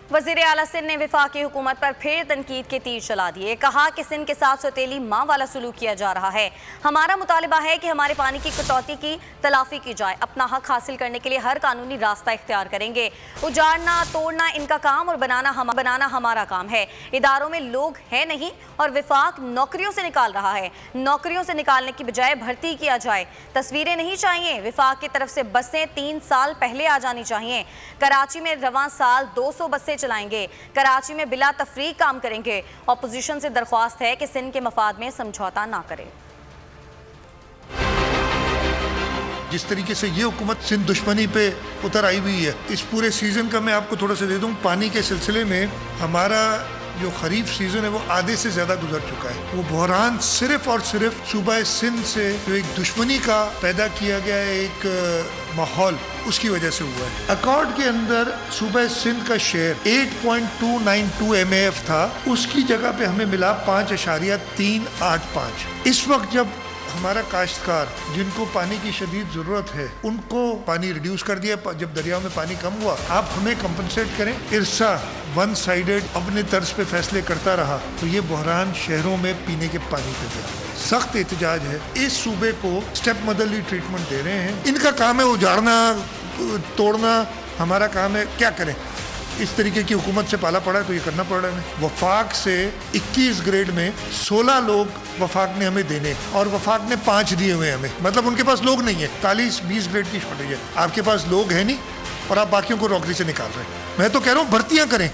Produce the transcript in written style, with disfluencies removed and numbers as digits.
वज़ीर आला सिंध ने वफाकी हुकूमत पर फिर तनकीद के तीर चला दिए। कहा कि सिंध के साथ सौतेली माँ वाला सलूक किया जा रहा है। हमारा मुतालिबा है कि हमारे पानी की कटौती की तलाफी की जाए। अपना हक हासिल करने के लिए हर कानूनी रास्ता इख्तियार करेंगे। उजाड़ना तोड़ना इनका काम और बनाना हमारा काम है। इदारों में लोग हैं नहीं और वफाक नौकरियों से निकाल रहा है। नौकरियों से निकालने की बजाय भर्ती किया जाए। तस्वीरें नहीं चाहिए। वफाक की तरफ से बसें 3 साल पहले आ जानी चाहिए। कराची में रवां साल 200 बसें चलाएंगे। कराची में बिला तफरीक काम करेंगे। अपोजिशन से दरख्वास्त है कि सिंध के मफाद में समझौता ना करे। जिस तरीके से ये हुकूमत सिंध दुश्मनी पे उतर आई हुई है, इस पूरे सीजन का मैं आपको थोड़ा सा दे दूं। पानी के सिलसिले में हमारा जो खरीफ सीजन है वो आधे से ज्यादा गुजर चुका है। वो बहरान सिर्फ और सिर्फ सूबा सिंध से जो एक दुश्मनी का पैदा किया गया एक माहौल, उसकी वजह से हुआ है। अकॉर्ड के अंदर सूबा सिंध का शेयर 8.292 MAF था, उसकी जगह पे हमें मिला 5.385। इस वक्त जब हमारा काश्तकार जिनको पानी की शदीद ज़रूरत है उनको पानी रिड्यूस कर दिया, जब दरियाओं में पानी कम हुआ, आप हमें कंपनसेट करें। इरसा वन साइडेड अपने तर्ज पे फैसले करता रहा तो ये बहरान शहरों में पीने के पानी पे गया। सख्त एहतजाज है। इस सूबे को स्टेप मदरली ट्रीटमेंट दे रहे हैं। इनका काम है उजाड़ना तोड़ना, हमारा काम है क्या करें। इस तरीके की हुकूमत से पाला पड़ा है तो ये करना पड़ रहा है। वफाक से 21 ग्रेड में 16 लोग वफाक ने हमें देने और वफाक ने 5 दिए हुए हमें, मतलब उनके पास लोग नहीं है। 40-20 ग्रेड की शॉर्टेज है। आपके पास लोग है नहीं और आप बाकियों को नौकरी से निकाल रहे हैं। मैं तो कह रहा हूँ भर्तियां करें।